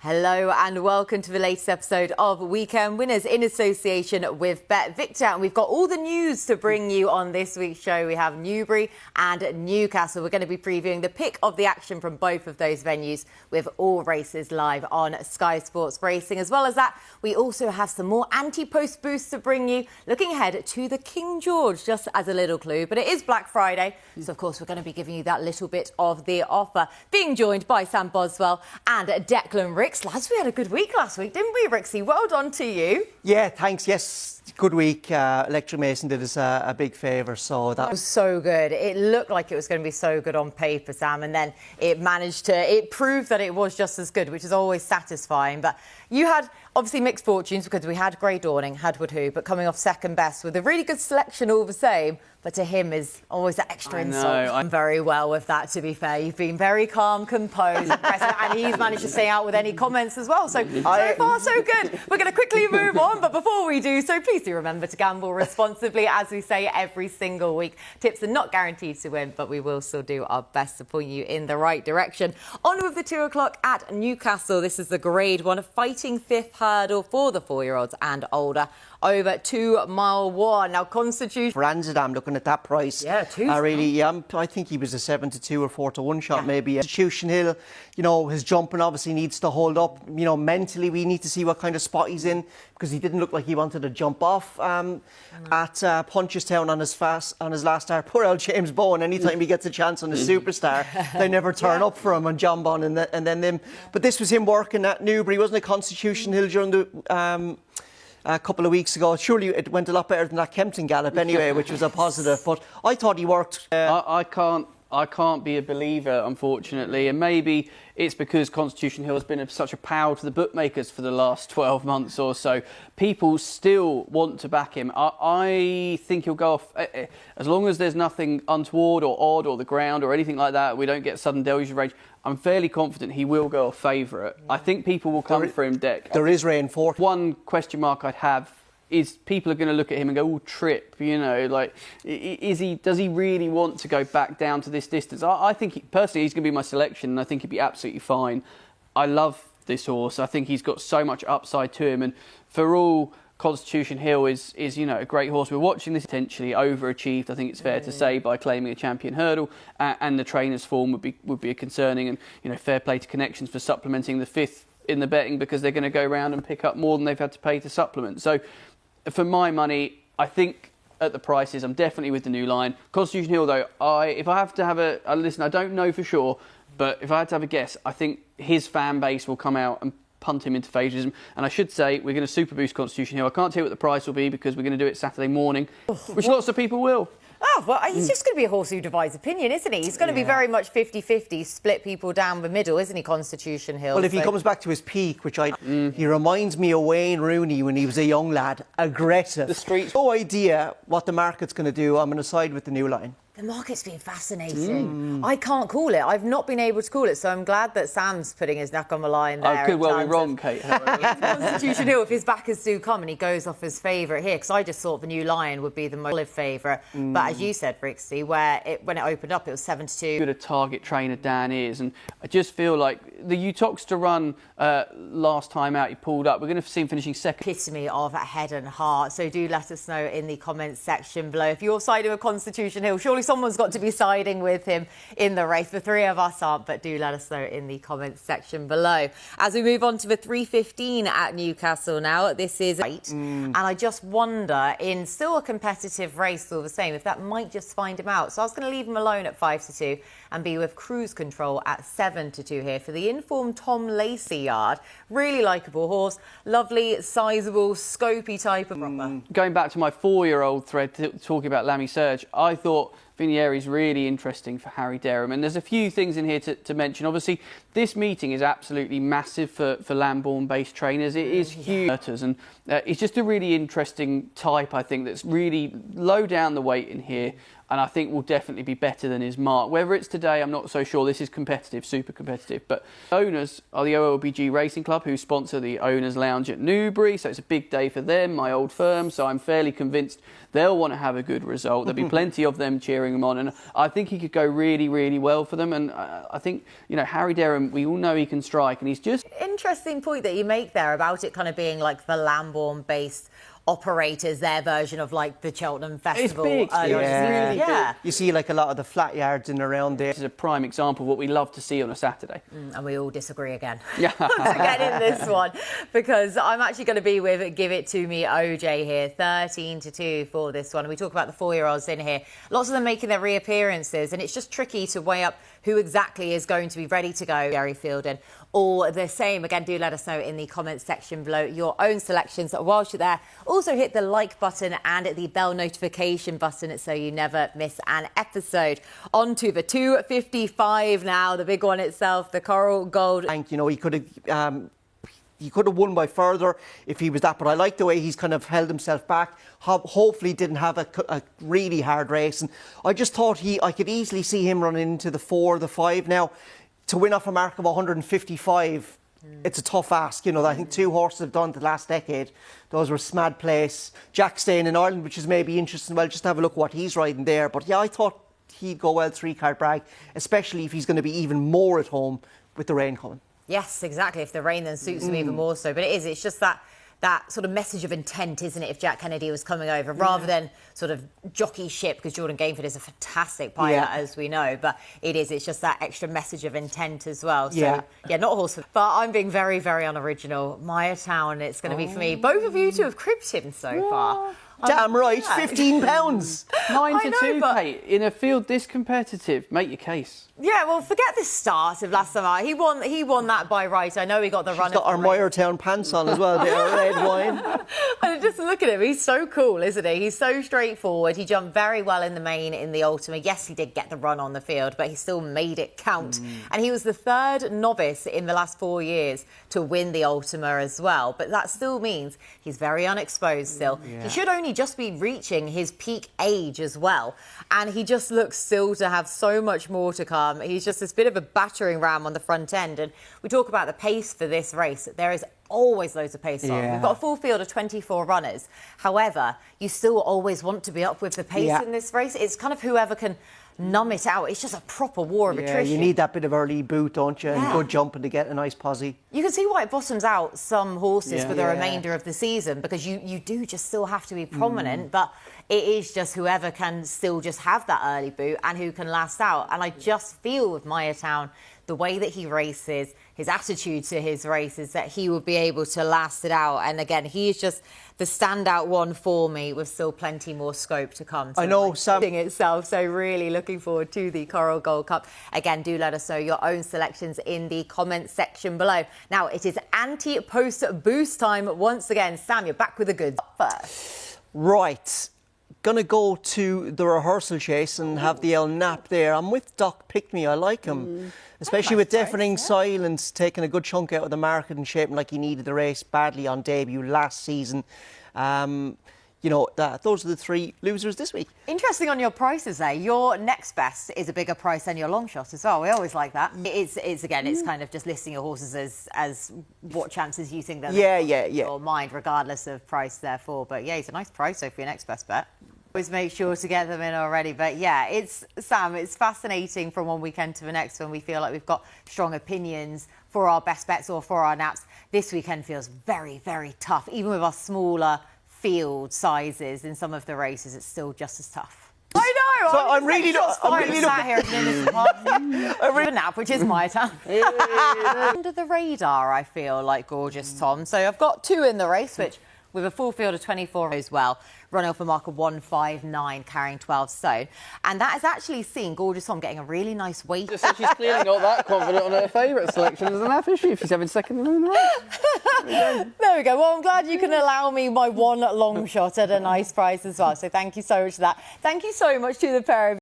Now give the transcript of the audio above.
Hello and welcome to the latest episode of Weekend Winners in association with Bet Victor. And we've got all the news to bring you on this week's show. We have Newbury and Newcastle. We're going to be previewing the pick of the action from both of those venues with all races live on Sky Sports Racing. As well as that, we also have some more anti-post boosts to bring you, looking ahead to the King George, just as a little clue. But it is Black Friday, so of course we're going to be giving you that little bit of the offer. Being joined by Sam Boswell and Declan Ricks. Lads, we had a good week last week, didn't we, Rixie? Well done to you. Yeah, thanks. Yes, good week. Electric Mason did us a big favour, so that was so good. It looked like it was going to be so good on paper, Sam, and then it proved that it was just as good, which is always satisfying. But you had obviously mixed fortunes because we had Grey Dawning, had Woodhoo, but coming off second best with a really good selection all the same. But to him is always that extra insult. I'm very well with that, to be fair. You've been very calm, composed, and he's managed to stay out with any comments as well. So far, so good. We're going to quickly move on, but before we do so, please do remember to gamble responsibly, as we say every single week. Tips are not guaranteed to win, but we will still do our best to point you in the right direction. On with the 2 o'clock at Newcastle. This is the Grade 1, a fighting fifth hurdle for the 4-year-olds and older. Over 2 mile 1. Now, Constitution. For Amsterdam, looking at that price. Yeah, 2. I think he was a 7-2 or 4-1 shot, maybe. Constitution Hill, his jumping obviously needs to hold up. Mentally, we need to see what kind of spot he's in, because he didn't look like he wanted to jump off at Punchestown on his last start. Poor old James Bowen, anytime he gets a chance on a superstar, they never turn up for him on John Bon and then them. But this was him working at Newbury, wasn't it? Constitution Hill during the... a couple of weeks ago. Surely it went a lot better than that Kempton Gallop anyway, which was a positive. But I thought he worked. I can't be a believer, unfortunately, and maybe it's because Constitution Hill has been such a power to the bookmakers for the last 12 months or so. People still want to back him. I think he'll go off, as long as there's nothing untoward or odd or the ground or anything like that, we don't get sudden deluge of rage, I'm fairly confident he will go off favourite. I think people will come for him, Dec. There is rain for. One question mark I'd have is people are going to look at him and go, "Oh, trip," does he really want to go back down to this distance? I think personally he's going to be my selection, and I think he'd be absolutely fine. I love this horse. I think he's got so much upside to him, and for all Constitution Hill is a great horse. We're watching this potentially overachieved, I think it's fair to say, by claiming a champion hurdle, and the trainer's form would be a concerning, and fair play to Connections for supplementing the fifth in the betting, because they're going to go around and pick up more than they've had to pay to supplement. So for my money, I think at the prices, I'm definitely with the new line. Constitution Hill, though, if I have to have a listen, I don't know for sure, but if I had to have a guess, I think his fan base will come out and punt him into favouritism. And I should say, we're going to super boost Constitution Hill. I can't tell you what the price will be, because we're going to do it Saturday morning, which lots of people will. Oh, well, he's just going to be a horse who divides opinion, isn't he? He's going to be very much 50-50, split people down the middle, isn't he, Constitution Hill? Well, if he comes back to his peak, which he reminds me of Wayne Rooney when he was a young lad, aggressive. The streets. No idea what the market's going to do. I'm going to side with the new line. The market's been fascinating. I can't call it. I've not been able to call it, so I'm glad that Sam's putting his neck on the line there. I could well be wrong, Kate. Constitution Hill, if his backers do come and he goes off his favourite here, because I just thought the new lion would be the most solid favourite. But as you said, Rixie, when it opened up, it was 7-2. Good a target trainer Dan is, and I just feel like the Utoxeter run last time out he pulled up, we're going to see him finishing second. Epitome of head and heart. So do let us know in the comments section below. If you're siding with Constitution Hill, surely someone's got to be siding with him in the race. The three of us aren't, but do let us know in the comments section below. As we move on to the 3:15 at Newcastle now, this is great. And I just wonder, in still a competitive race all the same, if that might just find him out. So I was going to leave him alone at 5-2 and be with Cruise Control at 7-2 here for the informed Tom Lacey yard. Really likeable horse, lovely, sizeable, scopy type of proper. Going back to my 4-year-old thread talking about Lammy Surge, I thought Vinieri is really interesting for Harry Derham, and there's a few things in here to mention. Obviously, this meeting is absolutely massive for Lambourne-based trainers. It is huge, and it's just a really interesting type, I think, that's really low down the weight in here. and I think will definitely be better than his mark. Whether it's today, I'm not so sure. This is competitive, super competitive. But owners are the OLBG Racing Club, who sponsor the Owners Lounge at Newbury, so it's a big day for them, my old firm, so I'm fairly convinced they'll want to have a good result. There'll be plenty of them cheering him on, and I think he could go really, really well for them. And I think, you know, Harry Derham, we all know he can strike, and he's just... Interesting point that you make there about it kind of being like the Lambourne-based operators, their version of like the Cheltenham Festival. It's big. Really big. You see like a lot of the flat yards in and around there. This is a prime example of what we love to see on a Saturday. And we all disagree again. Yeah. To get in this one, because I'm actually going to be with Give It To Me OJ here, 13-2 for this one. And we talk about the 4-year-olds in here, lots of them making their reappearances, and it's just tricky to weigh up who exactly is going to be ready to go. Gary Fielden, all the same. Again, do let us know in the comments section below your own selections. Whilst you're there, also hit the like button and the bell notification button so you never miss an episode. On to the 255 now, the big one itself, the Coral Gold. You know, he could have won by further if he was that, but I like the way he's kind of held himself back. Hopefully didn't have a really hard race, and I just thought I could easily see him running into the 4, the 5. Now, to win off a mark of 155, it's a tough ask. You know, I think 2 horses have done the last decade. Those were Smad Place, Jack staying in Ireland, which is maybe interesting. Well, just have a look what he's riding there. But yeah, I thought he'd go well 3-card brag, especially if he's going to be even more at home with the rain coming. Yes, exactly. If the rain then suits him even more so. But it's just that sort of message of intent, isn't it, if Jack Kennedy was coming over, rather than sort of jockey ship, because Jordan Gainford is a fantastic pilot, as we know. But it's just that extra message of intent as well. So, yeah, not a horse. But I'm being very, very unoriginal. Maya Town, it's going to be for me. Both of you two have cribbed him so far. Damn right, £15. 9-2, Kate. In a field this competitive, make your case. Yeah, well, forget the start of last summer. He won that by right. I know he got the run. He's got our Moyertown pants on as well, there, red wine. And just look at him. He's so cool, isn't he? He's so straightforward. He jumped very well in the main in the Ultima. Yes, he did get the run on the field, but he still made it count. And he was the 3rd novice in the last 4 years to win the Ultima as well. But that still means he's very unexposed still. He should only just be reaching his peak age as well. And he just looks still to have so much more to come. He's just this bit of a battering ram on the front end. And we talk about the pace for this race. There is always loads of pace on. We've got a full field of 24 runners. However, you still always want to be up with the pace in this race. It's kind of whoever can numb it out. It's just a proper war of attrition. You need that bit of early boot, don't you? And good jumping to get a nice posse. You can see why it bottoms out some horses for the remainder of the season, because you do just still have to be prominent, but it is just whoever can still just have that early boot and who can last out. And I just feel with Maya Town, the way that he races, his attitude to his races, that he will be able to last it out. And again, he is just the standout one for me, with still plenty more scope to come. I know, Sam. Itself, so really looking forward to the Coral Gold Cup. Again, do let us know your own selections in the comments section below. Now, it is anti-post boost time once again. Sam, you're back with the goods first. Right. Gonna go to the rehearsal chase and have the El Nap there. I'm with Doc Pickney. I like him, especially with Deafening Silence taking a good chunk out of the market and shaping like he needed the race badly on debut last season. You know, those are the 3 losers this week. Interesting on your prices there. Your next best is a bigger price than your long shot as well. We always like that. It's kind of just listing your horses as what chances you think they're your mind, regardless of price, therefore. But yeah, it's a nice price for your next best bet. Always make sure to get them in already. But yeah, it's fascinating from one weekend to the next when we feel like we've got strong opinions for our best bets or for our naps. This weekend feels very, very tough. Even with our smaller field sizes in some of the races, it's still just as tough. I know. So I'm really sat here at the nap, which is my time. Under the radar, I feel like Gorgeous Tom. So I've got 2 in the race, which with a full field of 24 as well, run off a mark of 159, carrying 12 stone. And that has actually seen Gorgeous Tom getting a really nice weight. So she's clearly not that confident on her favourite selection as an app, is she? If she's having second in the race. There we go. Well, I'm glad you can allow me my one long shot at a nice price as well. So thank you so much for that. Thank you so much to the pair of